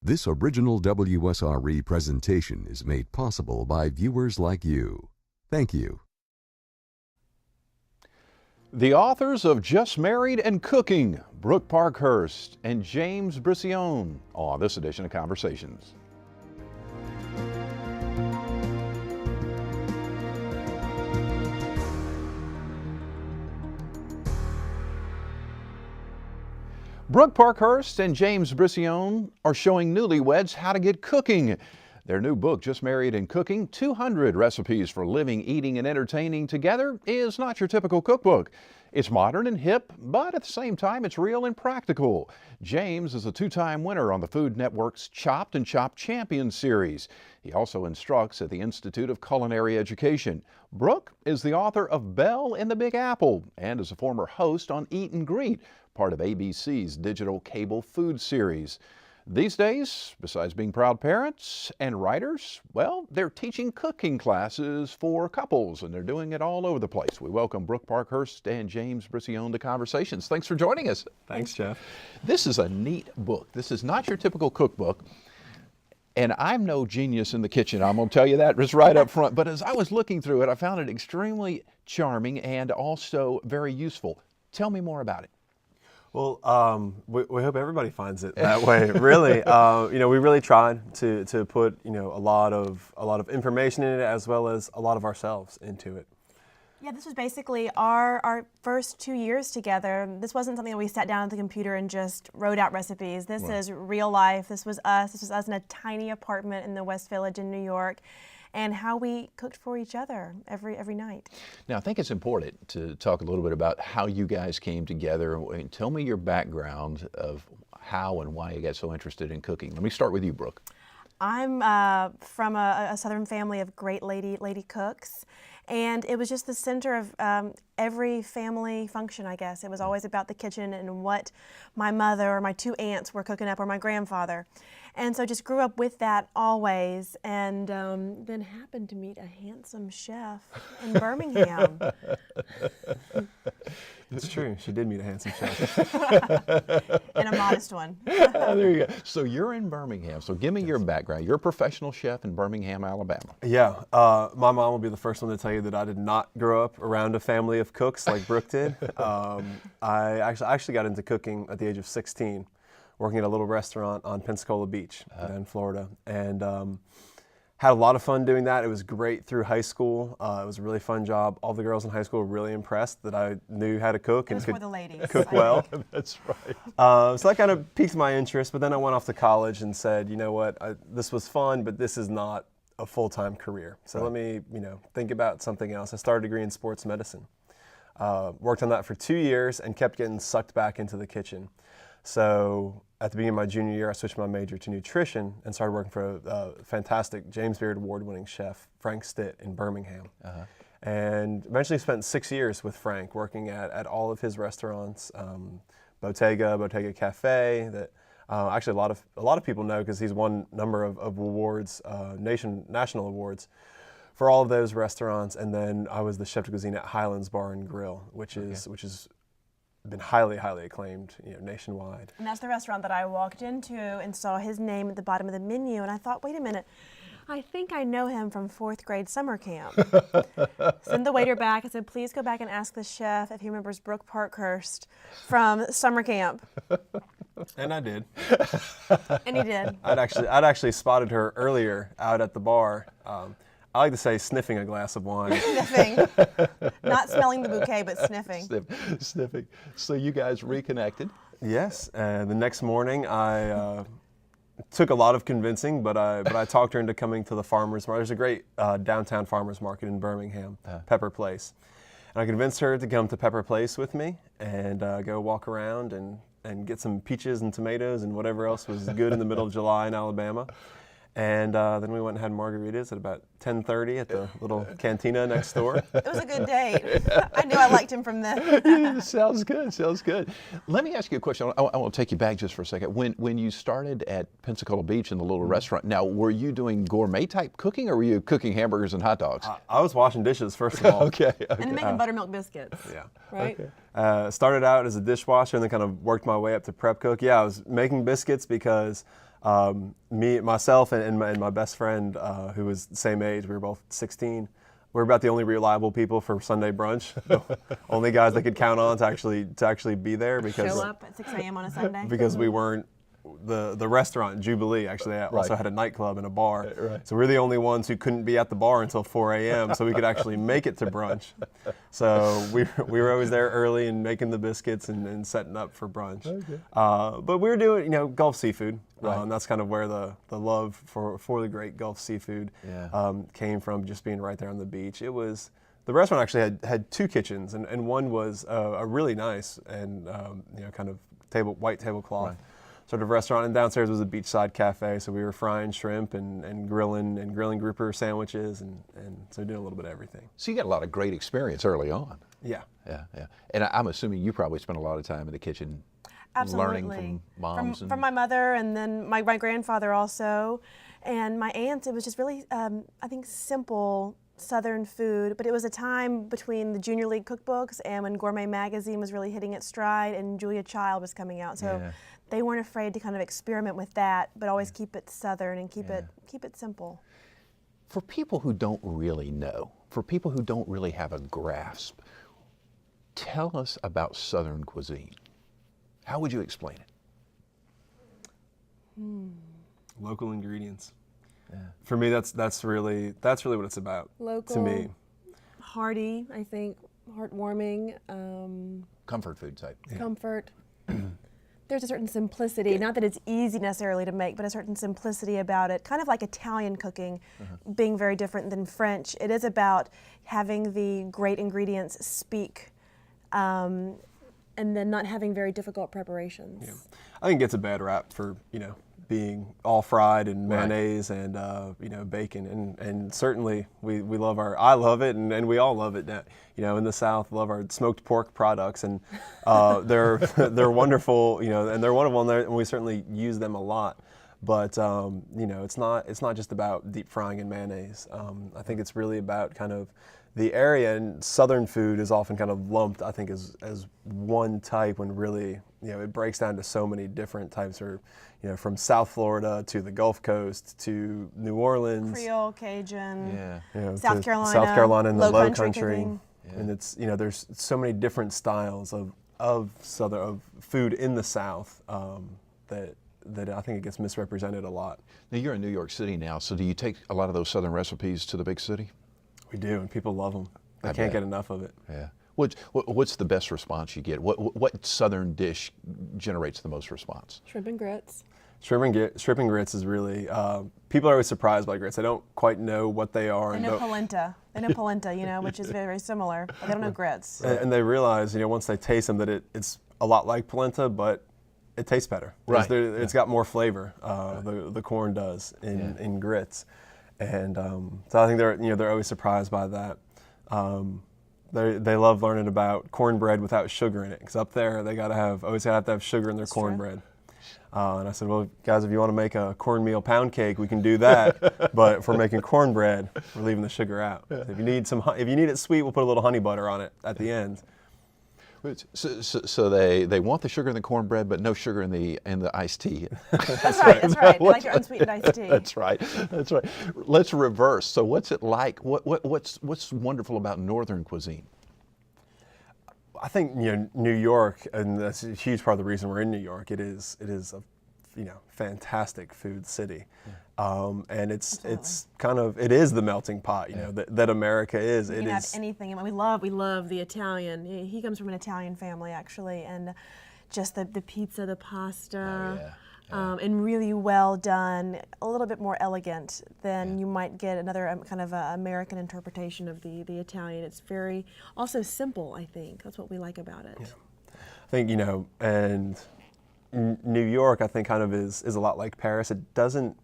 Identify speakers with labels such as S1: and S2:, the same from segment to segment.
S1: This original WSRE presentation is made possible by viewers like you. Thank you.
S2: The authors of Just Married and Cooking, Brooke Parkhurst and James Briscione, on this edition of Conversations. Brooke Parkhurst and James Briscione are showing newlyweds how to get cooking. Their new book, Just Married and Cooking, 200 Recipes for Living, Eating, and Entertaining Together, is not your typical cookbook. It's modern and hip, but at the same time, it's real and practical. James is a two-time winner on the Food Network's Chopped and Chopped Champions series. He also instructs at the Institute of Culinary Education. Brooke is the author of Belle in the Big Apple and is a former host on Eat and Greet, part of ABC's digital cable food series. These days, besides being proud parents and writers, well, they're teaching cooking classes for couples, and they're doing it all over the place. We welcome Brooke Parkhurst and James Briscione to Conversations. Thanks for joining us.
S3: Thanks, Jeff.
S2: This is a neat book. This is not your typical cookbook, and I'm no genius in the kitchen. I'm going to tell you that just right up front. But as I was looking through it, I found it extremely charming and also very useful. Tell me more about it.
S3: Well, we hope everybody finds it that way. Really, we really tried to put a lot of information in it, as well as a lot of ourselves into it.
S4: Yeah, this was basically our first 2 years together. This wasn't something that we sat down at the computer and just wrote out recipes. This is real life. This was us. This was us in a tiny apartment in the West Village in New York, and how we cooked for each other every night.
S2: Now, I think it's important to talk a little bit about how you guys came together. And tell me your background of how and why you got so interested in cooking. Let me start with you, Brooke.
S4: I'm from a Southern family of great lady cooks, and it was just the center of every family function, I guess. It was always about the kitchen and what my mother or my two aunts were cooking up, or my grandfather. And so just grew up with that always, and then happened to meet a handsome chef in Birmingham.
S3: It's true. She did meet a handsome chef.
S4: And a modest one.
S2: There you go. So you're in Birmingham. So give me your background. You're a professional chef in Birmingham, Alabama.
S3: Yeah. My mom will be the first one to tell you that I did not grow up around a family of cooks like Brooke did. I actually got into cooking at the age of 16. Working at a little restaurant on Pensacola Beach in Florida, and had a lot of fun doing that. It was great through high school. It was a really fun job. All the girls in high school were really impressed that I knew how to cook and could cook well.
S2: That's right.
S3: So that kind of piqued my interest, but then I went off to college and said, you know what, this was fun, but this is not a full-time career. So let me, think about something else. I started a degree in sports medicine. Worked on that for 2 years and kept getting sucked back into the kitchen. So at the beginning of my junior year, I switched my major to nutrition and started working for a fantastic James Beard award-winning chef, Frank Stitt, in Birmingham. And eventually spent 6 years with Frank, working at all of his restaurants, Bottega Cafe, that actually a lot of people know because he's won a number of awards, national awards, for all of those restaurants. And then I was the chef de cuisine at Highlands Bar and Grill, which is been highly acclaimed, nationwide. And
S4: that's the restaurant that I walked into and saw his name at the bottom of the menu, and I thought, wait a minute, I think I know him from 4th grade summer camp. Send the waiter back. I said, please go back and ask the chef if he remembers Brooke Parkhurst from summer camp.
S3: And I did.
S4: And he did.
S3: I'd actually spotted her earlier out at the bar. I like to say sniffing a glass of wine.
S4: Sniffing. Not smelling the bouquet, but sniffing.
S2: Sniffing. So you guys reconnected?
S3: Yes. And the next morning, I took a lot of convincing, but I talked her into coming to the farmers market. There's a great downtown farmers market in Birmingham, Pepper Place. And I convinced her to come to Pepper Place with me and go walk around and get some peaches and tomatoes and whatever else was good in the middle of July in Alabama. And then we went and had margaritas at about 10:30 at the little cantina next door.
S4: It was a good date. I knew I liked him from then.
S2: Sounds good. Let me ask you a question. I want to take you back just for a second. When you started at Pensacola Beach in the little restaurant, now were you doing gourmet type cooking, or were you cooking hamburgers and hot dogs?
S3: I was washing dishes, first of all.
S2: Okay.
S4: And making buttermilk biscuits.
S3: Yeah.
S4: Right?
S3: Started out as a dishwasher and then kind of worked my way up to prep cook. Yeah, I was making biscuits because Myself, and my best friend, who was the same age, we were both 16. We're about the only reliable people for Sunday brunch. The only guys they could count on to actually be there because
S4: show up at 6 a.m. on a Sunday.
S3: Because we weren't the restaurant Jubilee actually also had a nightclub and a bar. So we're the only ones who couldn't be at the bar until 4 a.m. so we could actually make it to brunch. So we were always there early and making the biscuits and setting up for brunch. But we were doing Gulf seafood. That's kind of where the love for the great Gulf seafood came from, just being right there on the beach. The restaurant actually had 2 kitchens, and one was a really nice and kind of white tablecloth sort of restaurant, and downstairs was a beachside cafe. So we were frying shrimp and grilling grouper sandwiches, and so doing a little bit of everything.
S2: So you got a lot of great experience early on.
S3: Yeah.
S2: And I'm assuming you probably spent a lot of time in the kitchen.
S4: Absolutely.
S2: Learning from moms.
S4: From my mother, and then my grandfather also, and my aunt. It was just really, I think, simple Southern food, but it was a time between the Junior League cookbooks and when Gourmet Magazine was really hitting its stride and Julia Child was coming out. So they weren't afraid to kind of experiment with that, but always keep it Southern and keep it simple.
S2: For people who don't really know, for people who don't really have a grasp, tell us about Southern cuisine. How would you explain it?
S3: Local ingredients. For me, that's really what it's about.
S4: Local,
S3: to me,
S4: hearty, I think, heartwarming.
S2: Comfort food type.
S4: Comfort. There's a certain simplicity, not that it's easy necessarily to make, but a certain simplicity about it. Kind of like Italian cooking, being very different than French. It is about having the great ingredients speak. And then not having very difficult preparations.
S3: I think it gets a bad rap for being all fried and mayonnaise and bacon, and certainly I love it, and we all love it. In the South, love our smoked pork products, and they're wonderful. And they're wonderful, and we certainly use them a lot. But it's not just about deep frying in mayonnaise. I think it's really about kind of the area, and Southern food is often kind of lumped, I think, as one type, when really, it breaks down to so many different types, or, from South Florida to the Gulf Coast to New Orleans.
S4: Creole, Cajun,
S3: South
S4: Carolina
S3: and the Low Country.
S4: Cooking.
S3: And it's, there's so many different styles of food in the South that I think it gets misrepresented a lot.
S2: Now you're in New York City now, so do you take a lot of those Southern recipes to the big city?
S3: We do, and people love them. They can't get enough of it.
S2: Yeah. What's the best response you get? What Southern dish generates the most response?
S4: Shrimp and grits.
S3: Shrimp and grits is really, people are always surprised by grits. They don't quite know what they are.
S4: They know polenta. They know polenta, which is very, very similar. But they don't know grits.
S3: And they realize, once they taste them, that it's a lot like polenta, but it tastes better.
S2: Right.
S3: It's got more flavor. The corn does in grits. And so I think they're always surprised by that. They love learning about cornbread without sugar in it, because up there they always have to have sugar in their cornbread. And I said, well, guys, if you want to make a cornmeal pound cake, we can do that. But if we're making cornbread, we're leaving the sugar out. So if you need it sweet, we'll put a little honey butter on it at the end.
S2: So they want the sugar in the cornbread, but no sugar in the iced tea.
S4: That's right. They like their unsweetened iced tea.
S2: That's right. Let's reverse. So what's it like? What's wonderful about Northern cuisine?
S3: I think New York, and that's a huge part of the reason we're in New York. It is a fantastic food city. And it's kind of, it is the melting pot, that America is.
S4: You can have anything. We love the Italian. He comes from an Italian family, actually, and just the pizza, the pasta, and really well done, a little bit more elegant than you might get another kind of American interpretation of the Italian. It's very, also simple, I think. That's what we like about it.
S3: Yeah. I think, and New York, I think, kind of is a lot like Paris. It doesn't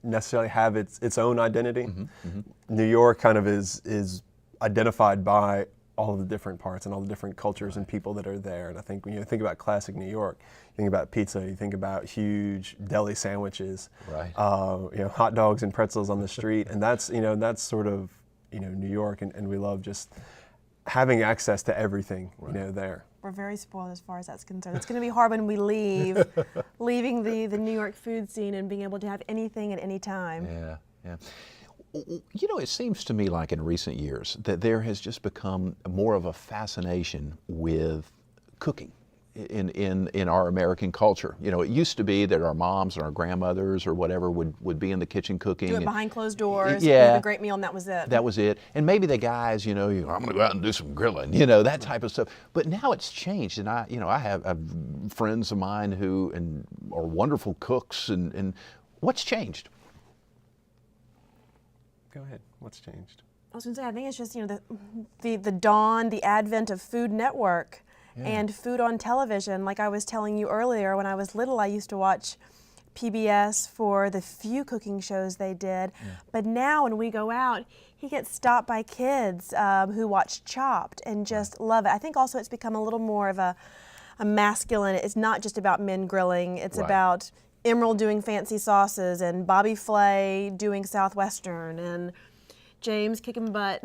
S3: necessarily have its own identity. New York kind of is identified by all of the different parts and all the different cultures and people that are there. And I think when you think about classic New York, you think about pizza, you think about huge deli sandwiches, hot dogs and pretzels on the street, and that's sort of New York, and we love just having access to everything, you know, there.
S4: We're very spoiled as far as that's concerned. It's going to be hard when we leave, leaving the New York food scene and being able to have anything at any time.
S2: Yeah, yeah. You know, it seems to me like in recent years that there has just become more of a fascination with cooking in our American culture. You know, it used to be that our moms and our grandmothers or whatever would be in the kitchen cooking.
S4: Do it behind closed doors,
S2: yeah,
S4: have a great meal, and that was it.
S2: That was it. And maybe the guys, you know, I'm going to go out and do some grilling, you know, that type of stuff. But now it's changed, and I have friends of mine who are wonderful cooks, and what's changed?
S3: Go ahead. What's changed?
S4: I was going to say, I think it's just, you know, the dawn, the advent of Food Network. Yeah. And food on television. Like I was telling you earlier, when I was little, I used to watch PBS for the few cooking shows they did. Yeah. But now when we go out, he gets stopped by kids who watch Chopped and just love it. I think also it's become a little more of a masculine. It's not just about men grilling. It's about Emerald doing fancy sauces and Bobby Flay doing Southwestern and James kicking butt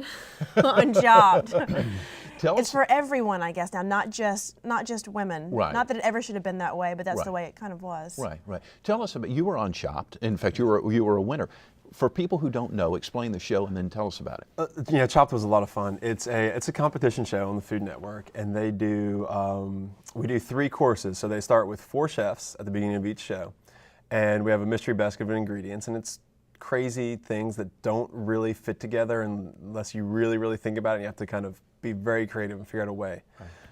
S4: on Chopped. It's for everyone, I guess, now, not just women.
S2: Right.
S4: Not that it ever should have been that way, but that's the way it kind of was.
S2: Right, right. Tell us about, you were on Chopped. In fact, you were a winner. For people who don't know, explain the show and then tell us about it.
S3: You know, Chopped was a lot of fun. It's a competition show on the Food Network, and they do we do 3 courses. So they start with 4 chefs at the beginning of each show, and we have a mystery basket of ingredients, and it's crazy things that don't really fit together unless you really, really think about it. You have to kind of be very creative and figure out a way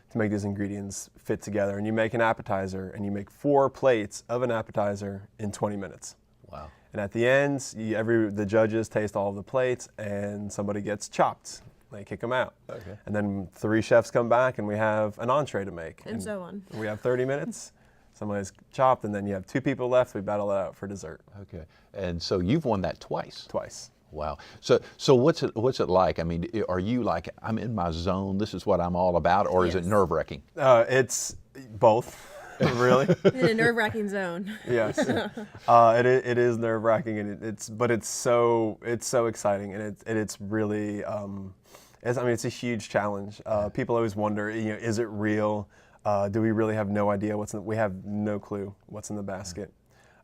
S3: to make these ingredients fit together. And you make an appetizer, and you make 4 plates of an appetizer in 20 minutes.
S2: Wow.
S3: And at the end, the judges taste all of the plates, and somebody gets chopped. They kick them out. Okay. And then 3 chefs come back, and we have an entree to make.
S4: And so on.
S3: We have 30 minutes. Somebody's chopped, and then you have 2 people left. We battle it out for dessert.
S2: Okay. And so you've won that twice.
S3: Twice.
S2: Wow. So what's it like? I mean, are you like, I'm in my zone, this is what I'm all about, or is it nerve-wracking?
S3: It's both. Really?
S4: In a nerve-wracking zone.
S3: Yes. It is nerve-wracking, and it's so exciting, and it's really it's a huge challenge. People always wonder, you know, is it real? Do we really have no idea we have no clue what's in the basket.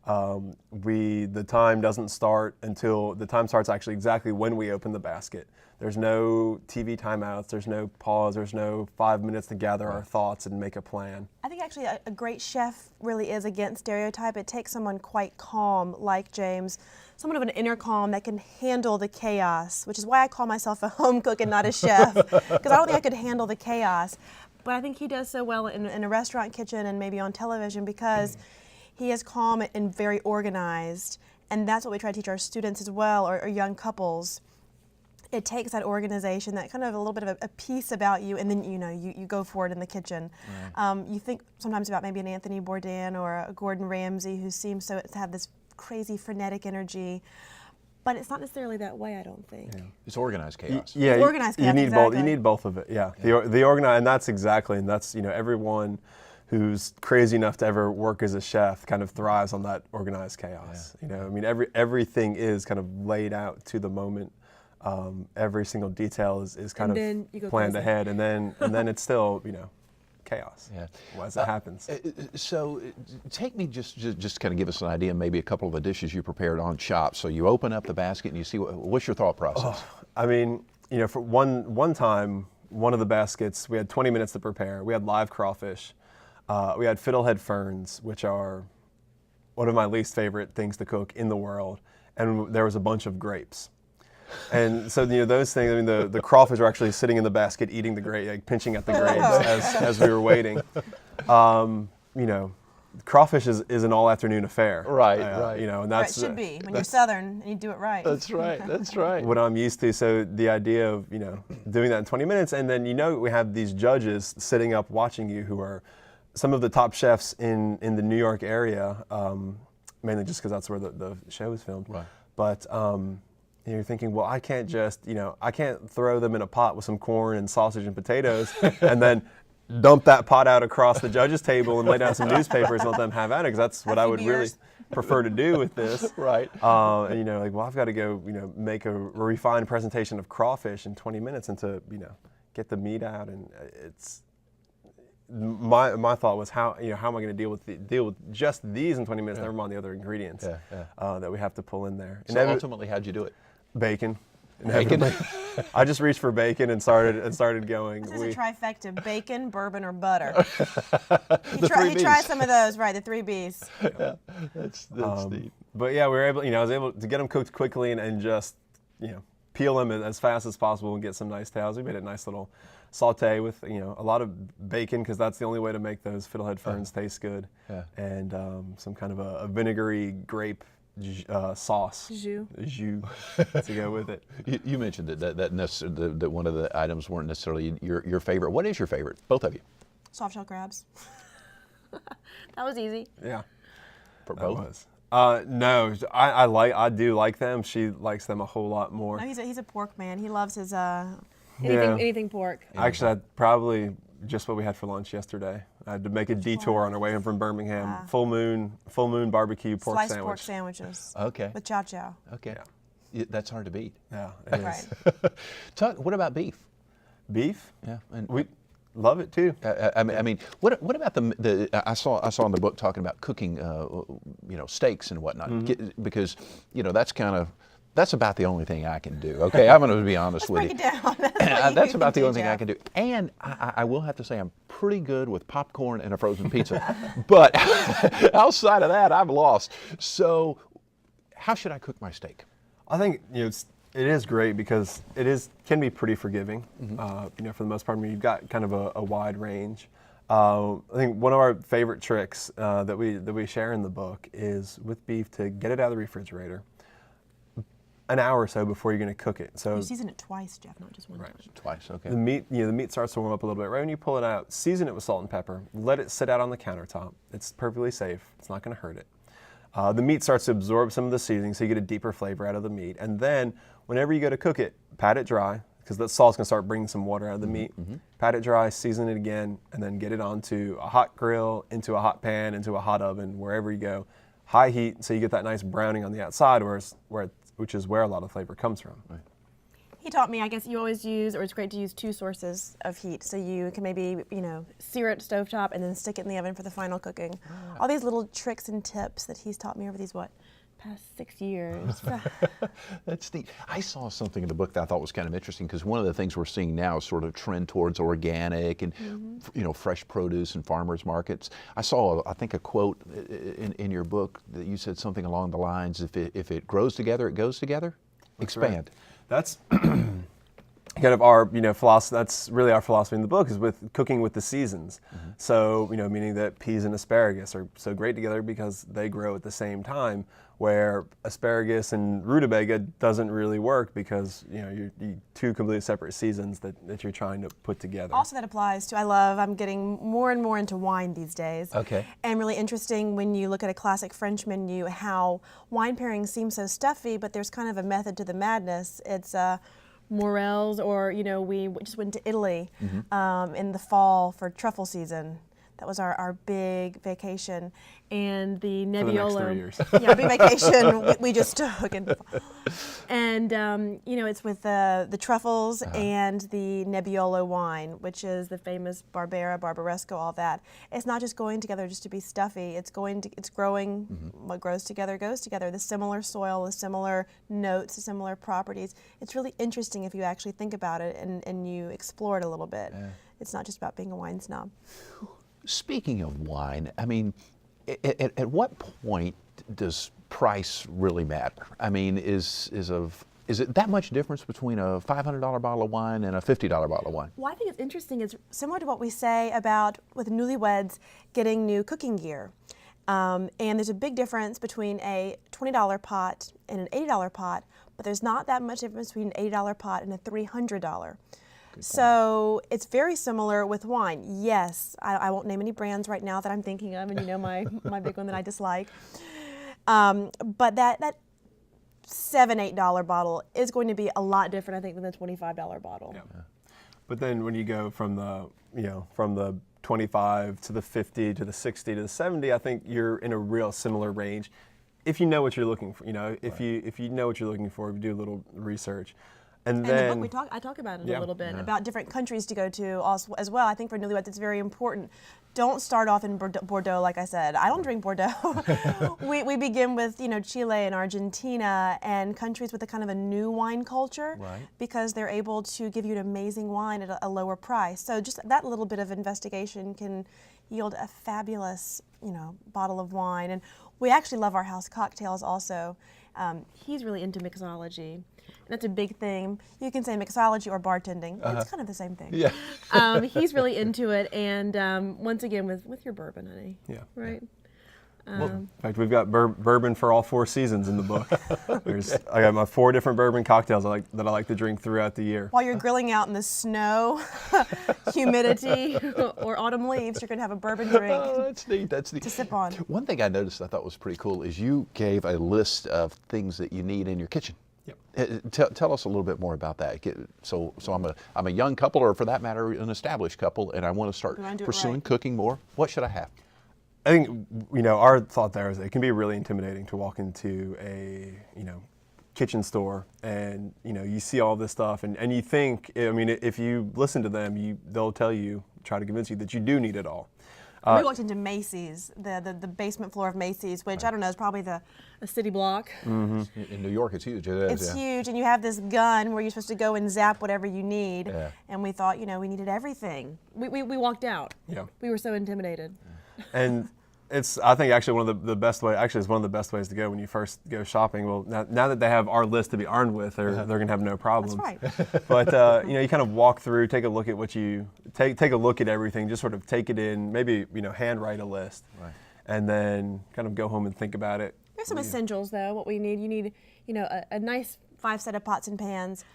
S3: The time doesn't start until the time starts actually exactly when we open the basket. There's no TV timeouts, there's no pause, there's no 5 minutes to gather our thoughts and make a plan.
S4: I think actually a great chef really is against stereotype. It takes someone quite calm like James, someone of an inner calm that can handle the chaos, which is why I call myself a home cook and not a chef, because I don't think I could handle the chaos. But I think he does so well in a restaurant kitchen and maybe on television because he is calm and very organized, and that's what we try to teach our students as well, or young couples. It takes that organization, that kind of a little bit of a piece about you, and then you go for it in the kitchen. Right. You think sometimes about maybe an Anthony Bourdain or a Gordon Ramsay who seems to have this crazy frenetic energy, but it's not necessarily that way, I don't think.
S2: Yeah. It's organized chaos.
S3: Yeah,
S4: it's organized chaos.
S3: You need
S4: exactly.
S3: both. You need both of it. Yeah, the organized, and that's everyone who's crazy enough to ever work as a chef kind of thrives on that organized chaos. Yeah. You know, I mean, everything is kind of laid out to the moment. Every single detail is kind of planned ahead, and then it's still chaos. Yeah, as it happens.
S2: So, take me just kind of give us an idea, maybe a couple of the dishes you prepared on Chopped. So you open up the basket and you see what's your thought process?
S3: I mean, for one time, one of the baskets we had 20 minutes to prepare. We had live crawfish. We had fiddlehead ferns, which are one of my least favorite things to cook in the world, and there was a bunch of grapes. And so those things. I mean, the crawfish were actually sitting in the basket eating the grape, like pinching at the grapes as we were waiting. Crawfish is an all-afternoon affair.
S2: Right.
S3: And that's
S4: it should be when you're Southern and you do it right.
S2: That's right. That's right.
S3: What I'm used to. So the idea of doing that in 20 minutes, and then we have these judges sitting up watching you who are some of the top chefs in the New York area, mainly just because that's where the show is filmed.
S2: Right.
S3: But you're thinking, well, I can't just, I can't throw them in a pot with some corn and sausage and potatoes and then dump that pot out across the judges' table and lay down some newspapers and let them have at it, because that's what I would really prefer to do with this.
S2: Right.
S3: I've got to go, make a refined presentation of crawfish in 20 minutes and to, get the meat out, and it's my thought was how am I going to deal with just these in 20 minutes? Never mind the other ingredients that we have to pull in there.
S2: So ultimately, how'd you do it?
S3: Bacon. I just reached for bacon and started going.
S4: This is a trifecta: bacon, bourbon, or butter.
S2: He
S4: tried some of those, right? The 3 Bs.
S2: Yeah, that's neat.
S3: But yeah, we were able. I was able to get them cooked quickly and just peel them as fast as possible and get some nice tails. We made a nice little saute with a lot of bacon, because that's the only way to make those fiddlehead ferns taste good. Yeah. And some kind of a vinegary grape sauce. Jus to go with it.
S2: You mentioned that one of the items weren't necessarily your favorite. What is your favorite? Both of you.
S4: Soft shell crabs. That was easy.
S3: Yeah.
S2: For both.
S3: No, I do like them. She likes them a whole lot more.
S4: No, he's a pork man. He loves his anything pork.
S3: Actually, I'd probably just what we had for lunch yesterday. I had to make a detour on our way home from Birmingham. Full moon barbecue pork
S4: sliced
S3: sandwich.
S4: pork sandwiches.
S2: Okay.
S4: With chow chow.
S2: Okay. Yeah. That's hard to beat.
S3: Yeah, it is.
S2: Right. What about beef?
S3: Beef?
S2: Yeah. And
S3: we love it too.
S2: I mean, what about the I saw in the book talking about cooking, steaks and whatnot, because that's about the only thing I can do. Okay, I'm going to be honest with you.
S4: Let's break it down.
S2: That's about the only thing I can do. And I will have to say I'm pretty good with popcorn and a frozen pizza. But outside of that, I'm lost. So how should I cook my steak?
S3: I think it is great because can be pretty forgiving. For the most part, you've got kind of a wide range. I think one of our favorite tricks that we share in the book is with beef to get it out of the refrigerator an hour or so before you're going to cook it. So
S4: you season it twice, Jeff, not just one time.
S2: Twice, okay.
S3: The meat starts to warm up a little bit. Right when you pull it out, season it with salt and pepper. Let it sit out on the countertop. It's perfectly safe. It's not going to hurt it. The meat starts to absorb some of the seasoning, so you get a deeper flavor out of the meat. And then, whenever you go to cook it, pat it dry, because that salt's going to start bringing some water out of the meat. Pat it dry, season it again, and then get it onto a hot grill, into a hot pan, into a hot oven, wherever you go. High heat, so you get that nice browning on the outside, which is where a lot of flavor comes from. Right.
S4: He taught me, I guess you always use, or it's great to use 2 sources of heat. So you can maybe, sear it stovetop and then stick it in the oven for the final cooking. All these little tricks and tips that he's taught me over these, past 6 years.
S2: That's neat. I saw something in the book that I thought was kind of interesting, because one of the things we're seeing now is sort of trend towards organic and fresh produce and farmers markets. I saw I think a quote in your book that you said something along the lines, if it grows together, it goes together. Expand.
S3: Right. That's kind of our philosophy. That's really our philosophy in the book, is with cooking with the seasons. So meaning that peas and asparagus are so great together because they grow at the same time, where asparagus and rutabaga doesn't really work because you're 2 completely separate seasons that you're trying to put together.
S4: Also, that applies to I'm getting more and more into wine these days.
S2: Okay.
S4: And really interesting when you look at a classic French menu, how wine pairings seem so stuffy, but there's kind of a method to the madness. It's Morels, or we just went to Italy in the fall for truffle season. That was our big vacation, and the Nebbiolo.
S3: For the next 3 years.
S4: Yeah, big vacation we just took. And it's with the truffles and the Nebbiolo wine, which is the famous Barbera, Barbaresco, all that. It's not just going together just to be stuffy. It's growing. What grows together goes together. The similar soil, the similar notes, the similar properties. It's really interesting if you actually think about it and you explore it a little bit. Yeah. It's not just about being a wine snob.
S2: Speaking of wine, I mean, at what point does price really matter? I mean, is it that much difference between a $500 bottle of wine and a $50 bottle of wine?
S4: Well, I think it's interesting. It's similar to what we say about with newlyweds getting new cooking gear. And there's a big difference between a $20 pot and an $80 pot, but there's not that much difference between an $80 pot and a $300. So it's very similar with wine. Yes, I won't name any brands right now that I'm thinking of, and my big one that I dislike. But that $7, $8 bottle is going to be a lot different, I think, than the $25 bottle.
S3: Yeah. But then when you go from the 25 to the 50 to the 60 to the 70, I think you're in a real similar range. If you know what you're looking for, if you know what you're looking for, if you do a little research. And
S4: the
S3: then
S4: book I talk about it
S3: Yeah.
S4: a little bit, about different countries to go to as well. I think for newlyweds it's very important. Don't start off in Bordeaux, like I said. I don't drink Bordeaux. we begin with Chile and Argentina and countries with a kind of a new wine culture,
S2: Right.
S4: because they're able to give you an amazing wine at a lower price. So just that little bit of investigation can yield a fabulous bottle of wine. And we actually love our house cocktails also. He's really into mixology. That's a big thing. You can say mixology or bartending. It's kind of the same thing.
S2: Yeah.
S4: He's really into it, and once again with your bourbon, honey.
S3: Yeah.
S4: Right.
S3: In fact, we've got bourbon for all 4 seasons in the book. I got my 4 different bourbon cocktails that I like to drink throughout the year.
S4: While you're grilling out in the snow, humidity, or autumn leaves, you're going to have a bourbon drink
S2: Oh, that's neat. That's neat.
S4: to sip on.
S2: One thing I noticed I thought was pretty cool is you gave a list of things that you need in your kitchen.
S3: Yep.
S2: Tell us a little bit more about that. So I'm a young couple, or for that matter, an established couple, and I want to start
S4: You wanna do it
S2: pursuing
S4: right.
S2: cooking more. What should I have?
S3: I think our thought there is it can be really intimidating to walk into a kitchen store and you see all this stuff and you think, if you listen to them, they'll try to convince you that you do need it all.
S4: We walked into Macy's, the basement floor of Macy's, which I don't know is probably a city block.
S2: In New York, it's huge. It is,
S4: It's
S2: yeah.
S4: huge, and you have this gun where you're supposed to go and zap whatever you need.
S2: Yeah.
S4: And we thought, we needed everything. We walked out.
S3: Yeah.
S4: We were so intimidated.
S3: And I think actually one of the best way. Actually, it's one of the best ways to go when you first go shopping. Well, now that they have our list to be armed with, they're going to have no problems.
S4: That's right.
S3: But you kind of walk through, take a look at what you take a look at everything, just sort of take it in, maybe handwrite a list,
S2: Right.
S3: and then kind of go home and think about it.
S4: There's some essentials though. What we need, you need, a nice 5 set of pots and pans,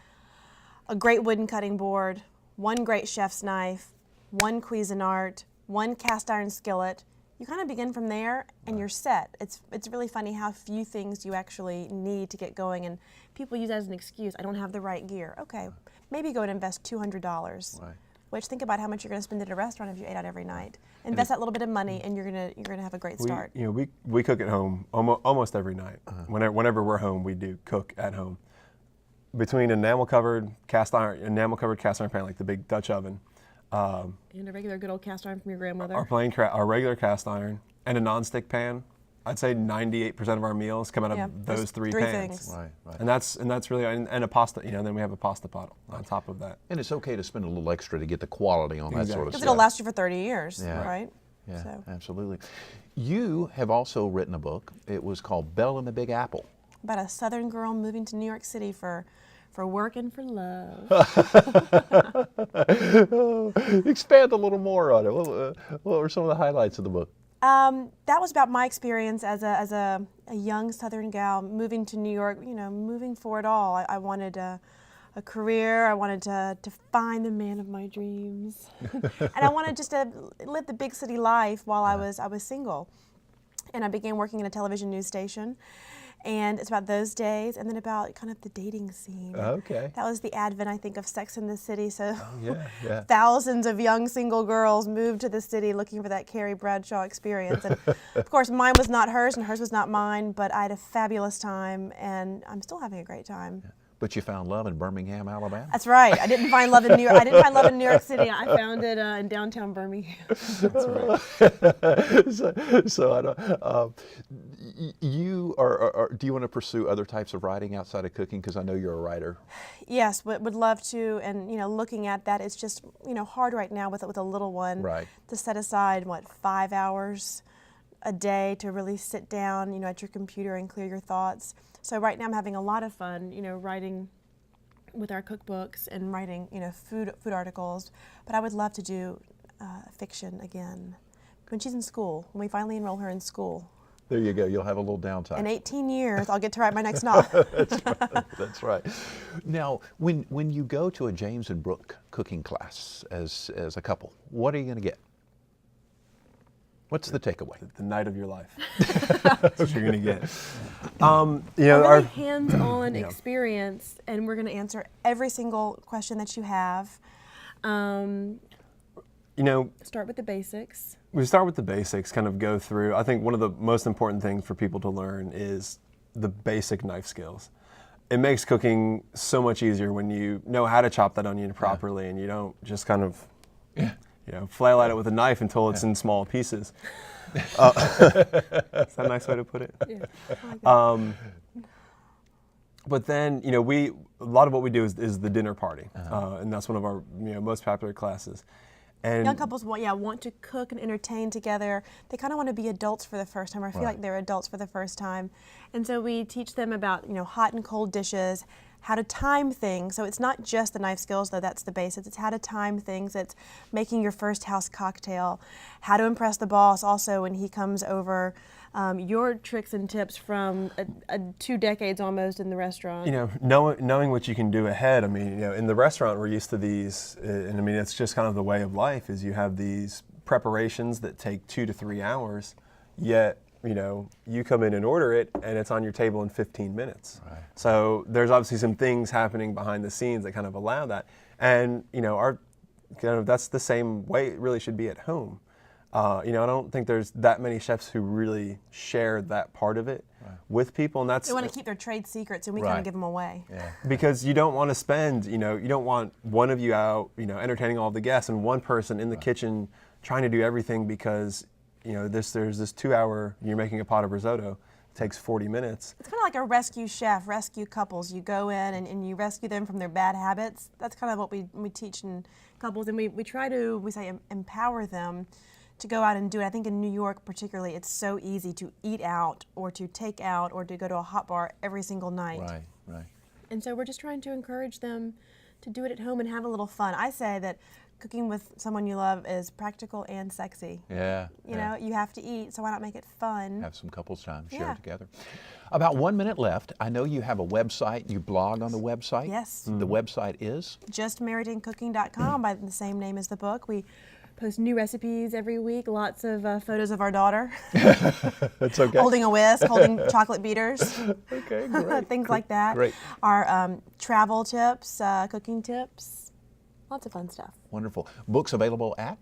S4: a great wooden cutting board, 1 great chef's knife, 1 Cuisinart, 1 cast iron skillet. You kind of begin from there and you're set. It's really funny how few things you actually need to get going, and people use that as an excuse. I don't have the right gear. Okay, maybe go and invest $200.
S2: Right.
S4: Which, think about how much you're going to spend at a restaurant if you ate out every night. Invest that little bit of money, and you're gonna have a great start.
S3: We cook at home almost every night. Whenever we're home, we do cook at home. Between enamel covered cast iron pan, like the big Dutch oven,
S4: And a regular good old cast iron from your grandmother.
S3: our regular cast iron, and a nonstick pan, I'd say 98% of our meals come out of those three pans.
S4: things.
S2: Right.
S3: And that's really, and a pasta, then we have a pasta pot on top of that.
S2: And it's okay to spend a little extra to get the quality on that sort of
S4: Because
S2: stuff.
S4: it'll last you for 30 years,
S2: Yeah.
S4: right?
S2: Yeah,
S4: So,
S2: absolutely. You have also written a book. It was called Belle and the Big Apple.
S4: about a Southern girl moving to New York City for work and for love.
S2: Expand a little more on it. What were some of the highlights of the book?
S4: That was about my experience as a young Southern gal moving to New York, moving for it all. I wanted a career. I wanted to find the man of my dreams. And I wanted just to live the big city life while I was single. And I began working in a television news station. And it's about those days, and then about kind of the dating scene.
S2: Okay.
S4: That was the advent, I think, of Sex in the City. So
S2: Yeah.
S4: thousands of young single girls moved to the city looking for that Carrie Bradshaw experience. And of course, mine was not hers, and hers was not mine, but I had a fabulous time, and I'm still having a great time.
S2: But you found love in Birmingham, Alabama?
S4: That's right. I didn't find love in New York. I didn't find love in New York City. I found it in downtown Birmingham.
S3: That's right.
S2: So I don't, you do you want to pursue other types of writing outside of cooking? Because I know you're a writer.
S4: Yes, would love to. And looking at that, it's just hard right now with a little one.
S2: Right.
S4: To set aside 5 hours a day to really sit down, at your computer and clear your thoughts. So right now I'm having a lot of fun, writing with our cookbooks and writing, food articles. But I would love to do fiction again when she's in school. When we finally enroll her in school.
S2: There you go. You'll have a little downtime.
S4: In 18 years, I'll get to write my next novel.
S2: That's right. Now, when you go to a James and Brooke cooking class as a couple, what are you going to get? What's the takeaway?
S3: The night of your life. That's what you're going to get.
S4: A
S3: Our
S4: really hands-on experience, and we're going to answer every single question that you have. Start with the basics.
S3: We start with the basics, kind of go through. I think one of the most important things for people to learn is the basic knife skills. it makes cooking so much easier when you know how to chop that onion properly, and you don't just kind of flail at it with a knife until it's in small pieces. Is that a nice way to put it?
S4: Yeah. I like that.
S3: But then, a lot of what we do is the dinner party, and that's one of our most popular classes. And
S4: Young couples want to cook and entertain together. They kind of want to be adults for the first time, or feel like they're adults for the first time. And so we teach them about hot and cold dishes, how to time things. So it's not just the knife skills, though that's the basics. It's how to time things. It's making your first house cocktail, how to impress the boss also when he comes over. Your tricks and tips from 2 decades almost in the restaurant.
S3: Knowing what you can do ahead. I mean, in the restaurant we're used to these, and I mean it's just kind of the way of life. Is you have these preparations that take 2 to 3 hours, yet you come in and order it, and it's on your table in 15 minutes. Right. So there's obviously some things happening behind the scenes that kind of allow that, and that's the same way it really should be at home. I don't think there's that many chefs who really share that part of it with people, and that's
S4: they want to keep their trade secrets, and we kind of give them away.
S3: Yeah. Because you don't want to spend, you don't want one of you out, entertaining all the guests, and one person in the kitchen trying to do everything because, there's this 2-hour, you're making a pot of risotto. It takes 40 minutes. It's
S4: kind of like a rescue chef, rescue couples. You go in and you rescue them from their bad habits. That's kind of what we teach in couples, and we try to, empower them to go out and do it. I think in New York particularly, it's so easy to eat out or to take out or to go to a hot bar every single night.
S2: Right.
S4: And so we're just trying to encourage them to do it at home and have a little fun. I say that cooking with someone you love is practical and sexy.
S2: Yeah.
S4: You have to eat, so why not make it fun?
S2: Have some couples time, share it together. About 1 minute left. I know you have a website. You blog on the website.
S4: Yes.
S2: The website is?
S4: JustMarriedAndCooking.com by the same name as the book. We post new recipes every week, lots of photos of our daughter.
S2: That's okay.
S4: Holding a whisk, holding chocolate beaters.
S2: Okay, great.
S4: Things like that.
S2: Great.
S4: Our travel tips, cooking tips, lots of fun stuff.
S2: Wonderful. Books available at?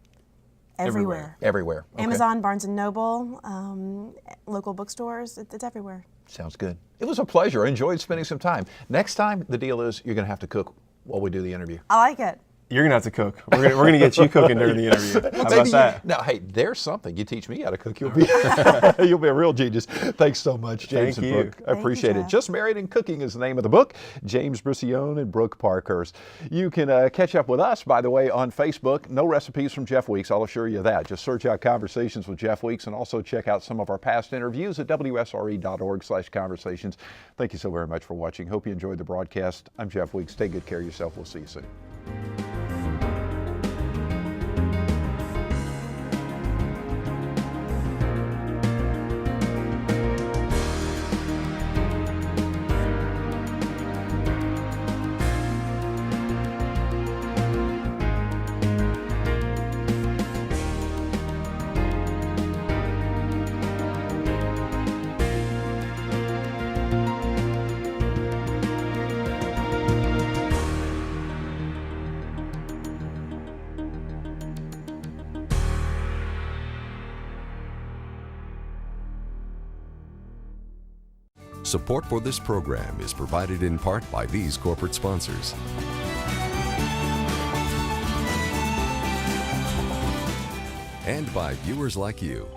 S4: Everywhere.
S2: Everywhere. Okay.
S4: Amazon, Barnes & Noble, local bookstores, it's everywhere.
S2: Sounds good. It was a pleasure. I enjoyed spending some time. Next time, the deal is you're going to have to cook while we do the interview.
S4: I like it.
S3: You're gonna have to cook. We're gonna get you cooking during the interview. How about that?
S2: Now, hey, there's something. You teach me how to cook, you'll be you'll be a real genius. Thanks so much, James and Brooke. I appreciate it. Just Married and Cooking is the name of the book. James Briscione and Brooke Parkhurst. You can catch up with us, by the way, on Facebook. No recipes from Jeff Weeks, I'll assure you that. Just search out Conversations with Jeff Weeks, and also check out some of our past interviews at WSRE.org/conversations. Thank you so very much for watching. Hope you enjoyed the broadcast. I'm Jeff Weeks. Take good care of yourself. We'll see you soon.
S1: Support for this program is provided in part by these corporate sponsors. And by viewers like you.